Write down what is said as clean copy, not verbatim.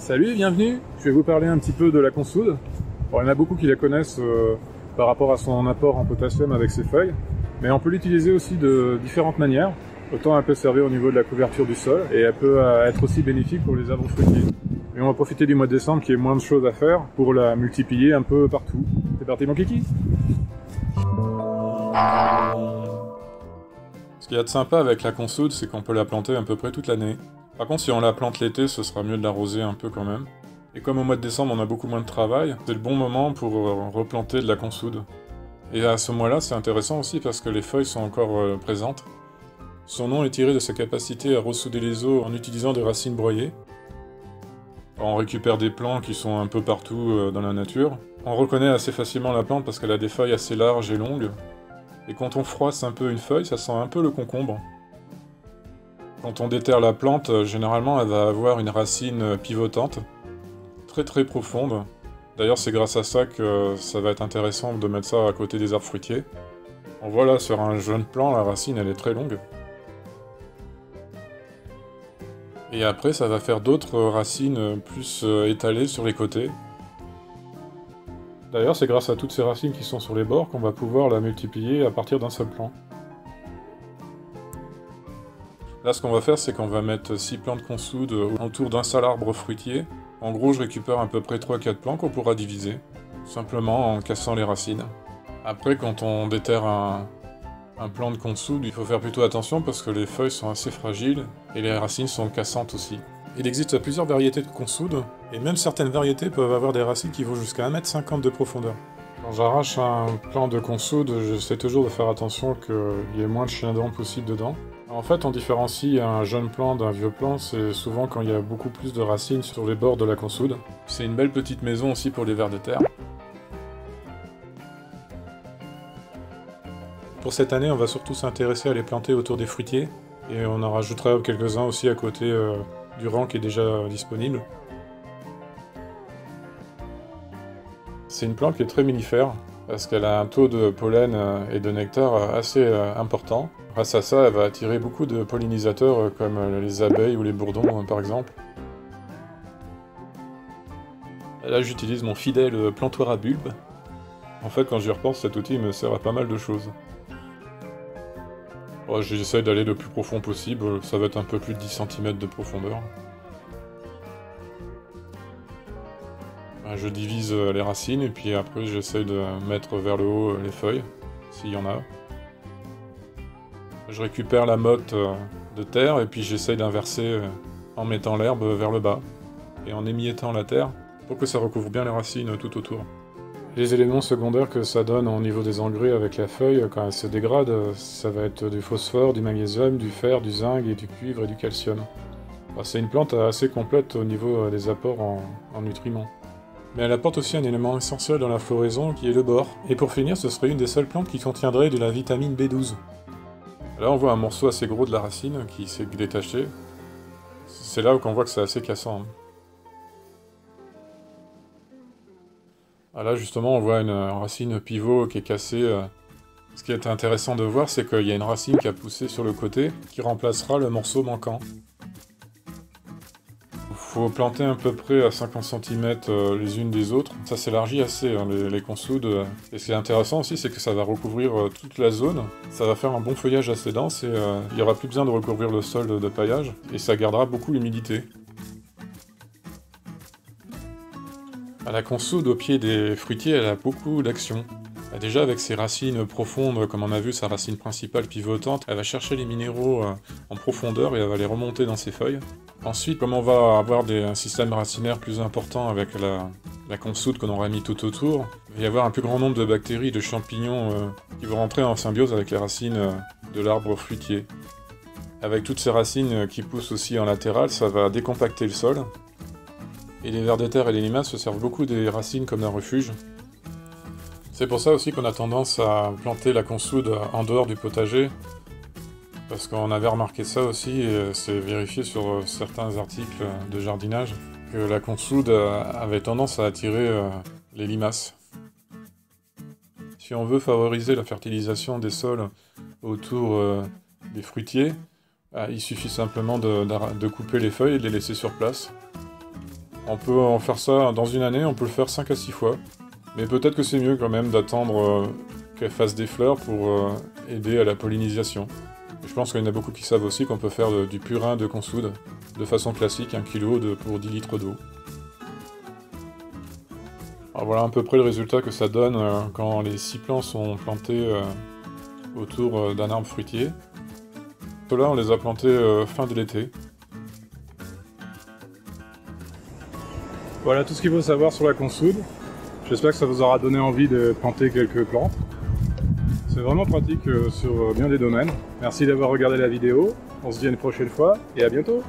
Salut, bienvenue. Je vais vous parler un petit peu de la consoude. Bon, il y en a beaucoup qui la connaissent par rapport à son apport en potassium avec ses feuilles, mais on peut l'utiliser aussi de différentes manières. Autant elle peut servir au niveau de la couverture du sol, et elle peut être aussi bénéfique pour les arbres fruitiers. Et on va profiter du mois de décembre qui est moins de choses à faire pour la multiplier un peu partout. C'est parti mon kiki! Ce qu'il y a de sympa avec la consoude, c'est qu'on peut la planter à peu près toute l'année. Par contre, si on la plante l'été, ce sera mieux de l'arroser un peu quand même. Et comme au mois de décembre, on a beaucoup moins de travail, c'est le bon moment pour replanter de la consoude. Et à ce mois-là, c'est intéressant aussi parce que les feuilles sont encore présentes. Son nom est tiré de sa capacité à ressouder les os en utilisant des racines broyées. On récupère des plants qui sont un peu partout dans la nature. On reconnaît assez facilement la plante parce qu'elle a des feuilles assez larges et longues. Et quand on froisse un peu une feuille, ça sent un peu le concombre. Quand on déterre la plante, généralement elle va avoir une racine pivotante, très profonde. D'ailleurs c'est grâce à ça que ça va être intéressant de mettre ça à côté des arbres fruitiers. On voit là sur un jeune plant, la racine elle est très longue. Et après ça va faire d'autres racines plus étalées sur les côtés. D'ailleurs c'est grâce à toutes ces racines qui sont sur les bords qu'on va pouvoir la multiplier à partir d'un seul plant. Là, ce qu'on va faire, c'est qu'on va mettre 6 plants de consoude autour d'un seul arbre fruitier. En gros, je récupère à peu près 3-4 plants qu'on pourra diviser, simplement en cassant les racines. Après, quand on déterre un plant de consoude, il faut faire plutôt attention parce que les feuilles sont assez fragiles et les racines sont cassantes aussi. Il existe plusieurs variétés de consoude, et même certaines variétés peuvent avoir des racines qui vont jusqu'à 1,50 m de profondeur. Quand j'arrache un plant de consoude, j'essaie toujours de faire attention qu'il y ait moins de chiens dents possible dedans. En fait, on différencie un jeune plant d'un vieux plant, c'est souvent quand il y a beaucoup plus de racines sur les bords de la consoude. C'est une belle petite maison aussi pour les vers de terre. Pour cette année, on va surtout s'intéresser à les planter autour des fruitiers, et on en rajoutera quelques-uns aussi à côté du rang qui est déjà disponible. C'est une plante qui est très mellifère, parce qu'elle a un taux de pollen et de nectar assez important. Grâce à ça, elle va attirer beaucoup de pollinisateurs comme les abeilles ou les bourdons par exemple. Là j'utilise mon fidèle plantoir à bulbe. En fait quand j'y repense, cet outil me sert à pas mal de choses. Bon, j'essaye d'aller le plus profond possible, ça va être un peu plus de 10 cm de profondeur. Je divise les racines et puis après j'essaye de mettre vers le haut les feuilles, s'il y en a. Je récupère la motte de terre et puis j'essaye d'inverser en mettant l'herbe vers le bas et en émiettant la terre pour que ça recouvre bien les racines tout autour. Les éléments secondaires que ça donne au niveau des engrais avec la feuille, quand elle se dégrade, ça va être du phosphore, du magnésium, du fer, du zinc et du cuivre et du calcium. C'est une plante assez complète au niveau des apports en nutriments. Mais elle apporte aussi un élément essentiel dans la floraison qui est le bore. Et pour finir, ce serait une des seules plantes qui contiendrait de la vitamine B12. Là on voit un morceau assez gros de la racine qui s'est détaché. C'est là qu'on voit que c'est assez cassant. Là justement on voit une racine pivot qui est cassée. Ce qui est intéressant de voir, c'est qu'il y a une racine qui a poussé sur le côté qui remplacera le morceau manquant. Il faut planter à peu près à 50 cm les unes des autres. Ça s'élargit assez, hein, les consoudes. Et ce qui est intéressant aussi, c'est que ça va recouvrir toute la zone. Ça va faire un bon feuillage assez dense et il n'y aura plus besoin de recouvrir le sol de paillage. Et ça gardera beaucoup l'humidité. La consoude au pied des fruitiers, elle a beaucoup d'action. Déjà avec ses racines profondes, comme on a vu sa racine principale pivotante, elle va chercher les minéraux en profondeur et elle va les remonter dans ses feuilles. Ensuite, comme on va avoir un système racinaire plus important avec la consoude qu'on aura mis tout autour, il va y avoir un plus grand nombre de bactéries, de champignons qui vont rentrer en symbiose avec les racines de l'arbre fruitier. Avec toutes ces racines qui poussent aussi en latéral, ça va décompacter le sol. Et les vers de terre et les limaces se servent beaucoup des racines comme d'un refuge. C'est pour ça aussi qu'on a tendance à planter la consoude en dehors du potager, parce qu'on avait remarqué ça aussi, et c'est vérifié sur certains articles de jardinage, que la consoude avait tendance à attirer les limaces. Si on veut favoriser la fertilisation des sols autour des fruitiers, il suffit simplement de couper les feuilles et de les laisser sur place. On peut en faire ça dans une année, on peut le faire 5 à 6 fois. Mais peut-être que c'est mieux quand même d'attendre qu'elle fasse des fleurs pour aider à la pollinisation. Et je pense qu'il y en a beaucoup qui savent aussi qu'on peut faire du purin de consoude de façon classique, 1 kg pour 10 litres d'eau. Alors voilà à peu près le résultat que ça donne quand les 6 plants sont plantés autour d'un arbre fruitier. Ceux-là, on les a plantés fin de l'été. Voilà tout ce qu'il faut savoir sur la consoude. J'espère que ça vous aura donné envie de planter quelques plantes. C'est vraiment pratique sur bien des domaines. Merci d'avoir regardé la vidéo. On se dit à une prochaine fois et à bientôt.